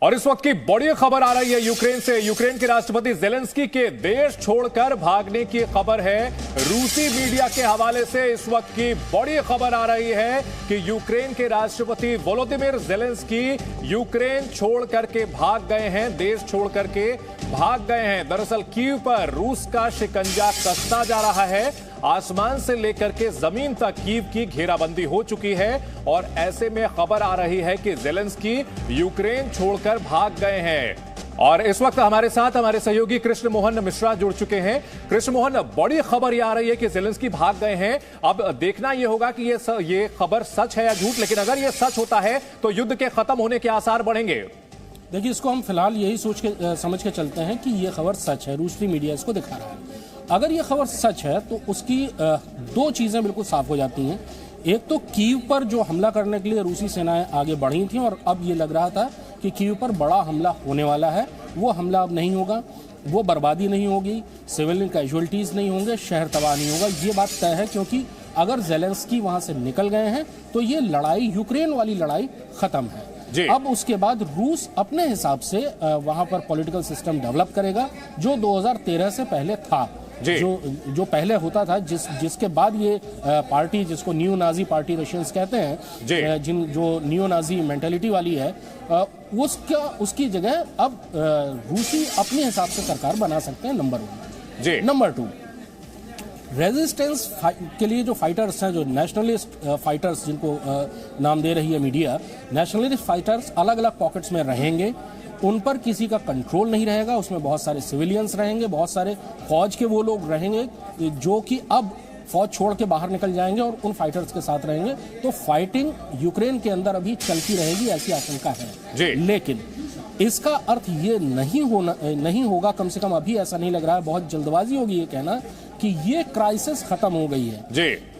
और इस वक्त की बड़ी खबर आ रही है यूक्रेन से। यूक्रेन के राष्ट्रपति जेलेंस्की के देश छोड़कर भागने की खबर है। रूसी मीडिया के हवाले से इस वक्त की बड़ी खबर आ रही है कि यूक्रेन के राष्ट्रपति वोलोदिमीर जेलेंस्की यूक्रेन छोड़ करके भाग गए हैं, देश छोड़ करके भाग गए हैं। दरअसल कीव पर रूस का शिकंजा कसता जा रहा है। आसमान से लेकर के जमीन तक कीव की घेराबंदी हो चुकी है और ऐसे में खबर आ रही है कि जेलेंस्की यूक्रेन छोड़कर भाग गए हैं। और इस वक्त हमारे साथ हमारे सहयोगी कृष्ण मोहन मिश्रा जुड़ चुके हैं। कृष्ण मोहन, बड़ी खबर यह आ रही है कि जेलेंस्की भाग गए हैं। अब देखना यह होगा कि ये खबर सच है या झूठ, लेकिन अगर यह सच होता है तो युद्ध के खत्म होने के आसार बढ़ेंगे। देखिए, इसको हम फिलहाल यही सोच के समझ के चलते हैं कि यह खबर सच है। रूसी मीडिया इसको दिखा रहा है। अगर ये खबर सच है तो उसकी दो चीजें बिल्कुल साफ हो जाती हैं। एक तो कीव पर जो हमला करने के लिए रूसी सेनाएं आगे बढ़ी थीं और अब ये लग रहा था कि कीव पर बड़ा हमला होने वाला है, वो हमला अब नहीं होगा, वो बर्बादी नहीं होगी, सिविलियन कैजुअलिटीज नहीं होंगे, शहर तबाह नहीं होगा। ये बात तय है क्योंकि अगर जेलेंस्की वहां से निकल गए हैं तो ये लड़ाई, यूक्रेन वाली लड़ाई खत्म है। अब उसके बाद रूस अपने हिसाब से वहां पर पॉलिटिकल सिस्टम डेवलप करेगा जो 2013 से पहले था, जो पहले होता था, जिसके बाद ये पार्टी, जिसको न्यू नाजी पार्टी रशियंस कहते हैं, जो न्यू नाजी मेंटालिटी वाली है, उसकी जगह अब रूसी अपने हिसाब से सरकार बना सकते हैं। नंबर 1। नंबर 2, रेजिस्टेंस के लिए जो फाइटर्स हैं, जो नेशनलिस्ट फाइटर्स जिनको नाम दे रही है मीडिया, नेशनलिस्ट फाइटर्स अलग अलग पॉकेट्स में रहेंगे, उन पर किसी का कंट्रोल नहीं रहेगा। उसमें बहुत सारे सिविलियंस रहेंगे, बहुत सारे फौज के वो लोग रहेंगे जो कि अब फौज छोड़ के बाहर निकल जाएंगे और उन फाइटर्स के साथ रहेंगे। तो फाइटिंग यूक्रेन के अंदर अभी चलती रहेगी, ऐसी आशंका है। लेकिन इसका अर्थ ये नहीं होगा, कम से कम अभी ऐसा नहीं लग रहा है, बहुत जल्दबाजी होगी ये कहना कि ये क्राइसिस खत्म हो गई है,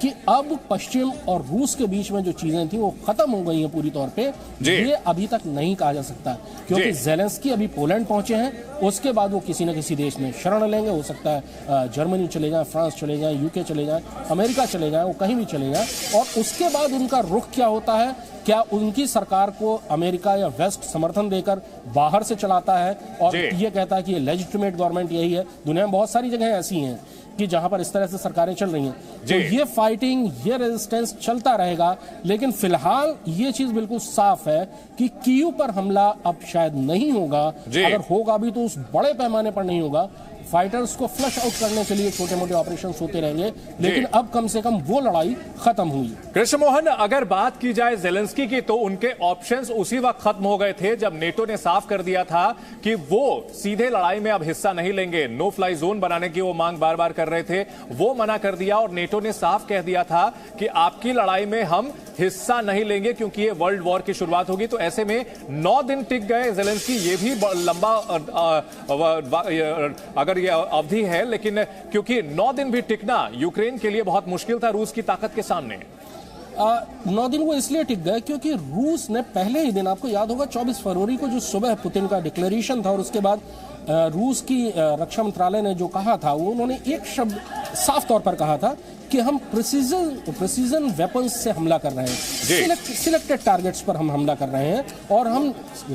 कि अब पश्चिम और रूस के बीच में जो चीजें थी वो खत्म हो गई हैं पूरी तौर पे। ये अभी तक नहीं कहा जा सकता क्योंकि जेलेंस्की अभी पोलैंड पहुंचे हैं, उसके बाद वो किसी न किसी देश में शरण लेंगे। हो सकता है जर्मनी चले जाएं, फ्रांस चले जाएं, यूके चले जाएं, अमेरिका चले जाएं, वो कहीं भी चले जाएं। और उसके बाद उनका रुख क्या होता है, क्या उनकी सरकार को अमेरिका या वेस्ट समर्थन देकर बाहर से चलाता है और ये कहता है कि ये लेजिटिमेट गवर्नमेंट यही है। दुनिया में बहुत सारी जगह ऐसी हैं कि जहां पर इस तरह से सरकारें चल रही हैं। तो ये फाइटिंग, ये रेजिस्टेंस चलता रहेगा। लेकिन फिलहाल ये चीज बिल्कुल साफ है कि कीव पर हमला अब शायद नहीं होगा। अगर होगा भी तो उस बड़े पैमाने पर नहीं होगा। फाइटर्स को फ्लश आउट करने के लिए छोटे मोटे ऑपरेशंस होते रहेंगे, लेकिन अब कम से कम वो लड़ाई खत्म हुई। कृष्ण मोहन, अगर बात की जाए जेलेंस्की की तो उनके ऑप्शंस उसी वक्त खत्म हो गए थे जब नेटो ने साफ कर दिया था कि वो सीधे लड़ाई में अब हिस्सा नहीं लेंगे। नो फ्लाई जोन बनाने की वो मांग बार बार कर रहे थे, वो मना कर दिया और नेटो ने साफ कह दिया था कि आपकी लड़ाई में हम हिस्सा नहीं लेंगे क्योंकि ये वर्ल्ड वॉर की शुरुआत होगी। तो ऐसे में 9 दिन टिक गए जेलेंस्की, ये भी लंबा अगर ये अवधि है, लेकिन क्योंकि 9 दिन भी टिकना यूक्रेन के लिए बहुत मुश्किल था रूस की ताकत के सामने। 9 दिन वो इसलिए टिक गए क्योंकि रूस ने पहले ही दिन, आपको याद होगा 24 फरवरी को जो सुबह पुतिन का डिक्लेरेशन था और उसके बाद रूस की रक्षा मंत्रालय ने जो कहा था, वो उन्होंने एक शब्द साफ तौर पर कहा था कि हम प्रिसीजन वेपन्स से हमला कर रहे हैं, सिलेक्टेड टारगेट्स पर हम हमला कर रहे हैं और हम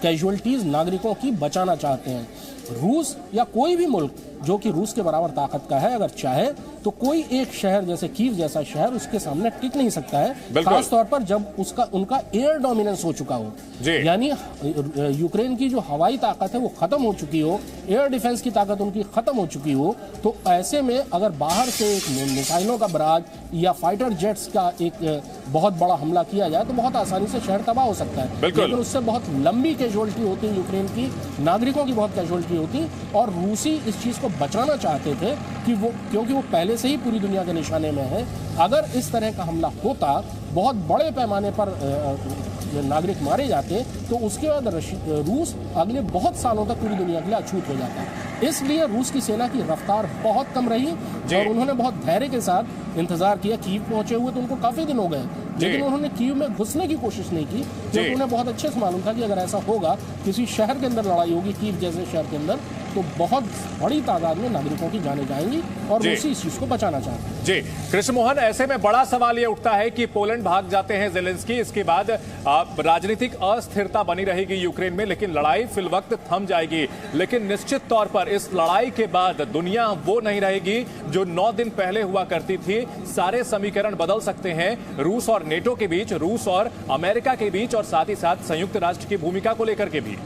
कैजुअलिटीज, नागरिकों की बचाना चाहते हैं। रूस या कोई भी मुल्क जो कि रूस के बराबर ताकत का है, अगर चाहे तो कोई एक शहर जैसे कीव जैसा शहर उसके सामने टिक नहीं सकता है, खास तौर पर जब उनका एयर डोमिनेंस हो चुका हो। यानी यूक्रेन की जो हवाई ताकत है वो खत्म हो चुकी हो, एयर डिफेंस की ताकत उनकी खत्म हो चुकी हो। तो ऐसे में अगर बाहर से एक मिसाइलों का बराज या फाइटर जेट्स का एक बहुत बड़ा हमला किया जाए तो बहुत आसानी से शहर तबाह हो सकता है। लेकिन उससे बहुत लंबी कैजुअलिटी होती है, यूक्रेन की नागरिकों की बहुत कैजुअलिटी होती, और रूसी इस चीज को बचाना चाहते थे कि क्योंकि वो पहले से ही पूरी दुनिया के निशाने में है। अगर इस तरह का हमला होता, बहुत बड़े पैमाने पर नागरिक मारे जाते, तो उसके बाद रूस अगले बहुत सालों तक पूरी दुनिया के लिए अछूत हो जाता। इसलिए रूस की सेना की रफ्तार बहुत कम रही और उन्होंने बहुत धैर्य के साथ इंतजार किया। कीव पहुंचे हुए तो उनको काफी दिन हो गए, लेकिन उन्होंने कीव में घुसने की कोशिश नहीं की, क्योंकि उन्हें बहुत अच्छे से मालूम था कि अगर ऐसा होगा, किसी शहर के अंदर लड़ाई होगी, कीव जैसे शहर के अंदर, तो बहुत बड़ी तादाद में नागरिकों की जानें जाएंगी और रूसी इस चीज को बचाना चाहते हैं। जी कृष्ण मोहन, ऐसे में बड़ा सवाल ये उठता है कि पोलैंड भाग जाते हैं ज़ेलेंस्की, इसके बाद राजनीतिक अस्थिरता बनी रहेगी यूक्रेन में, लेकिन लड़ाई फिल वक्त थम जाएगी। लेकिन निश्चित तौर पर इस लड़ाई के बाद दुनिया वो नहीं रहेगी जो 9 दिन पहले हुआ करती थी। सारे समीकरण बदल सकते हैं रूस और नेटो के बीच, रूस और अमेरिका के बीच, और साथ ही साथ संयुक्त राष्ट्र की भूमिका को लेकर के भी।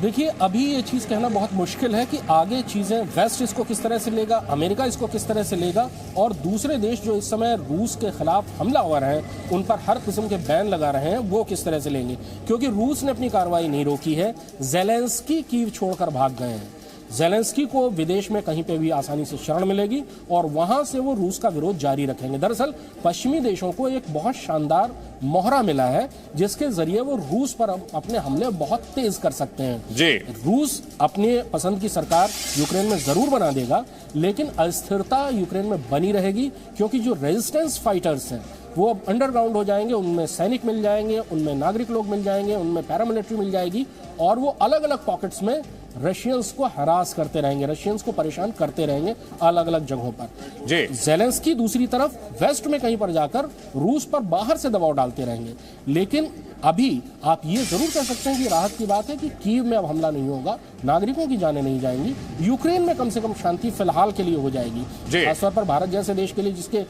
देखिए, अभी ये चीज़ कहना बहुत मुश्किल है कि आगे चीज़ें वेस्ट इसको किस तरह से लेगा, अमेरिका इसको किस तरह से लेगा, और दूसरे देश जो इस समय रूस के खिलाफ हमलावर हैं, उन पर हर किस्म के बैन लगा रहे हैं, वो किस तरह से लेंगे। क्योंकि रूस ने अपनी कार्रवाई नहीं रोकी है। ज़ेलेंस्की कीव छोड़कर भाग गए हैं। ज़ेलेंस्की को विदेश में कहीं पे भी आसानी से शरण मिलेगी और वहां से वो रूस का विरोध जारी रखेंगे। दरअसल पश्चिमी देशों को एक बहुत शानदार मोहरा मिला है, जिसके जरिए वो रूस पर अपने हमले बहुत तेज कर सकते हैं। जी। रूस अपने पसंद की सरकार यूक्रेन में जरूर बना देगा, लेकिन अस्थिरता यूक्रेन में बनी रहेगी, क्योंकि जो रेजिस्टेंस फाइटर्स हैं वो अब अंडरग्राउंड हो जाएंगे, उनमें सैनिक मिल जाएंगे, उनमें नागरिक लोग मिल जाएंगे, उनमें पैरामिलिट्री मिल जाएगी, और वो अलग अलग पॉकेट्स में रशियंस को हरास करते रहेंगे, रशियंस को परेशान करते रहेंगे अलग अलग जगहों पर। जी। ज़ेलेंस्की दूसरी तरफ वेस्ट में कहीं पर जाकर रूस पर बाहर से दबाव डालते रहेंगे। लेकिन अभी आप ये जरूर कह सकते हैं कि राहत की बात है कि कीव में अब हमला नहीं होगा, नागरिकों की जानें नहीं जाएंगी, यूक्रेन में कम से कम शांति फिलहाल के लिए हो जाएगी। खासतौर पर भारत जैसे देश के लिए, जिसके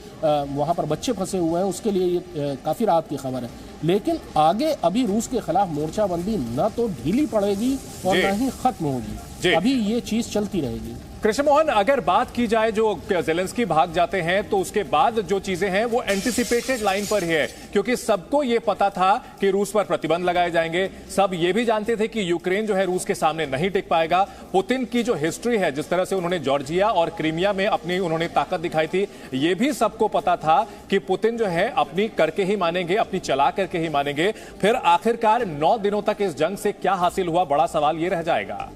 वहां पर बच्चे फंसे हुए हैं, उसके लिए ये काफी राहत की खबर है। लेकिन आगे अभी रूस के खिलाफ मोर्चाबंदी न तो ढीली पड़ेगी और न ही खत्म होगी, अभी ये चीज चलती रहेगी। कृष्ण मोहन, अगर बात की जाए जो ज़ेलेंस्की भाग जाते हैं, तो उसके बाद जो चीजें हैं वो एंटिसिपेटेड लाइन पर ही है, क्योंकि सबको ये पता था कि रूस पर प्रतिबंध लगाए जाएंगे। सब ये भी जानते थे कि यूक्रेन जो है रूस के सामने नहीं टिक पाएगा। पुतिन की जो हिस्ट्री है, जिस तरह से उन्होंने जॉर्जिया और क्रीमिया में अपनी उन्होंने ताकत दिखाई थी, ये भी सबको पता था कि पुतिन जो है अपनी करके ही मानेंगे, अपनी चला करके ही मानेंगे। फिर आखिरकार 9 दिनों तक इस जंग से क्या हासिल हुआ, बड़ा सवाल ये रह जाएगा।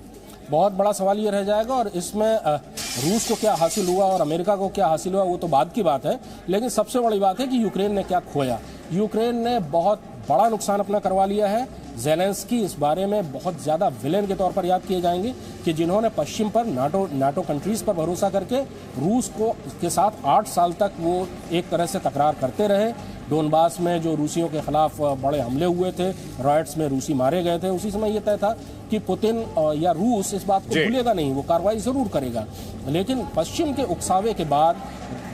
बहुत बड़ा सवाल ये रह जाएगा, और इसमें रूस को क्या हासिल हुआ और अमेरिका को क्या हासिल हुआ वो तो बाद की बात है। लेकिन सबसे बड़ी बात है कि यूक्रेन ने क्या खोया। यूक्रेन ने बहुत बड़ा नुकसान अपना करवा लिया है। ज़ेलेंस्की इस बारे में बहुत ज़्यादा विलेन के तौर पर याद किए जाएंगे कि जिन्होंने पश्चिम पर नाटो कंट्रीज पर भरोसा करके रूस को के साथ 8 साल तक वो एक तरह से तकरार करते रहे। डोनबास में जो रूसियों के खिलाफ बड़े हमले हुए थे, रॉयट्स में रूसी मारे गए थे, उसी समय ये तय था कि पुतिन या रूस इस बात को भूलेगा नहीं, वो कार्रवाई जरूर करेगा। लेकिन पश्चिम के उकसावे के बाद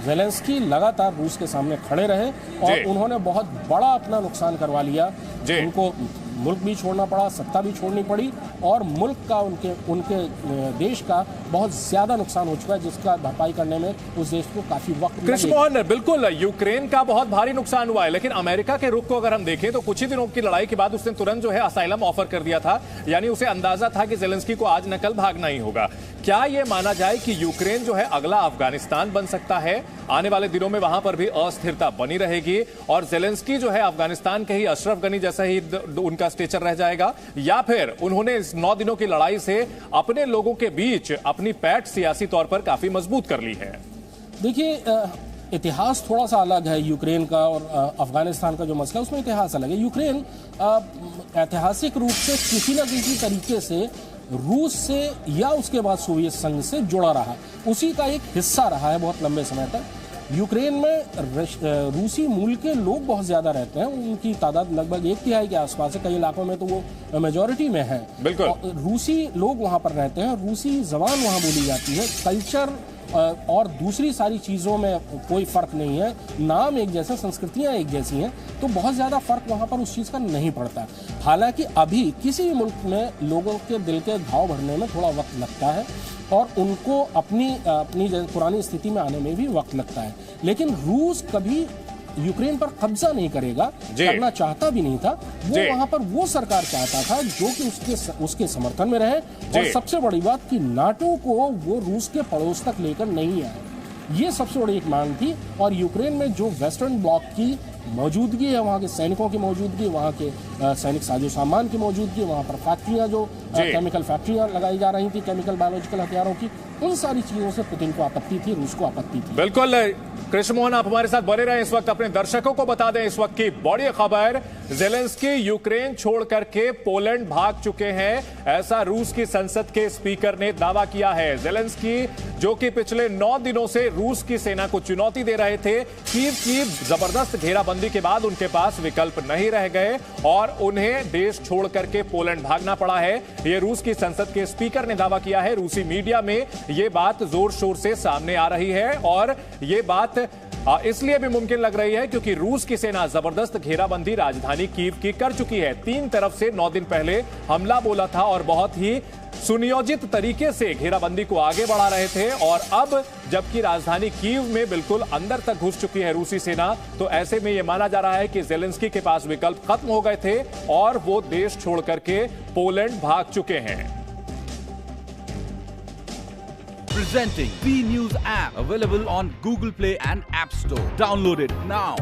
ज़ेलेंस्की लगातार रूस के सामने खड़े रहे और उन्होंने बहुत बड़ा अपना नुकसान करवा लिया। उनको मुल्क भी छोड़ना पड़ा, सत्ता भी छोड़नी पड़ी, और मुल्क का उनके देश का बहुत ज्यादा नुकसान हो चुका है, जिसका भरपाई करने में उस देश को काफी वक्त। कृष्ण मोहन, बिल्कुल यूक्रेन का बहुत भारी नुकसान हुआ है, लेकिन अमेरिका के रुख को अगर हम देखें तो कुछ ही दिनों की लड़ाई के बाद उसने तुरंत जो है असाइलम ऑफर कर दिया था। यानी उसे अंदाजा था कि ज़ेलेंस्की को आज न कल भागना ही होगा। क्या यह माना जाए कि यूक्रेन जो है अगला अफगानिस्तान बन सकता है? आने वाले दिनों में वहां पर भी अस्थिरता बनी रहेगी और ज़ेलेंस्की जो है अफगानिस्तान के ही अशरफ गनी जैसा ही उनका स्टेचर रह जाएगा, या फिर उन्होंने इस 9 दिनों की लड़ाई से अपने लोगों के बीच अपनी पैठ सियासी तौर पर काफी मजबूत कर ली है? देखिए, इतिहास थोड़ा सा अलग है यूक्रेन का और अफगानिस्तान का जो मसला है उसमें इतिहास अलग है। यूक्रेन ऐतिहासिक रूप से किसी न किसी तरीके से रूस से या उसके बाद सोवियत संघ से जुड़ा रहा, उसी का एक हिस्सा रहा है बहुत लंबे समय तक। यूक्रेन में रूसी मूल के लोग बहुत ज्यादा रहते हैं, उनकी तादाद लगभग 1/3 के आसपास है, कई इलाकों में तो वो मेजॉरिटी में है। बिल्कुल। रूसी लोग वहां पर रहते हैं, रूसी जबान वहां बोली जाती है, कल्चर और दूसरी सारी चीज़ों में कोई फ़र्क नहीं है, नाम एक जैसे, संस्कृतियाँ एक जैसी हैं, तो बहुत ज़्यादा फ़र्क वहाँ पर उस चीज़ का नहीं पड़ता। हालांकि अभी किसी भी मुल्क में लोगों के दिल के घाव भरने में थोड़ा वक्त लगता है और उनको अपनी पुरानी स्थिति में आने में भी वक्त लगता है। लेकिन रूस कभी यूक्रेन पर कब्जा नहीं करेगा, करना चाहता भी नहीं था। वो वहां पर वो सरकार चाहता था जो कि उसके समर्थन में रहे, और सबसे बड़ी बात कि नाटो को वो रूस के पड़ोस तक लेकर नहीं आए, ये सबसे बड़ी एक मांग थी। और यूक्रेन में जो वेस्टर्न ब्लॉक की मौजूदगी है, वहाँ के सैनिकों की मौजूदगी, वहाँ के सैनिक साजो सामान की मौजूदगी, वहाँ पर फैक्ट्रियाँ जो केमिकल फैक्ट्रियाँ लगाई जा रही थी केमिकल बायोलॉजिकल हथियारों की, उन सारी चीज़ों से पुतिन को आपत्ति थी, रूस को आपत्ति थी। बिल्कुल कृष्ण मोहन, आप हमारे साथ बने रहे। इस वक्त अपने दर्शकों को बता दें इस वक्त की बड़ी खबर, ज़ेलेंस्की यूक्रेन छोड़ करके पोलैंड भाग चुके हैं, ऐसा रूस की संसद के स्पीकर ने दावा किया है। ज़ेलेंस्की जो कि पिछले 9 दिनों से रूस की सेना को चुनौती दे रहे थे, कीव की जबरदस्त घेराबंदी के बाद उनके पास विकल्प नहीं रह गए और उन्हें देश छोड़ करके पोलैंड भागना पड़ा है। यह रूस की संसद के स्पीकर ने दावा किया है। रूसी मीडिया में यह बात जोर शोर से सामने आ रही है और यह बात इसलिए भी मुमकिन लग रही है क्योंकि रूस की सेना जबरदस्त घेराबंदी राजधानी कीव की कर चुकी है। 3 तरफ से 9 दिन पहले हमला बोला था और बहुत ही सुनियोजित तरीके से घेराबंदी को आगे बढ़ा रहे थे और अब जबकि राजधानी कीव में बिल्कुल अंदर तक घुस चुकी है रूसी सेना, तो ऐसे में यह माना जा रहा है कि ज़ेलेंस्की के पास विकल्प खत्म हो गए थे और वो देश छोड़ करके पोलैंड भाग चुके हैं। Presenting B News app, available on Google Play and App Store. Download it now.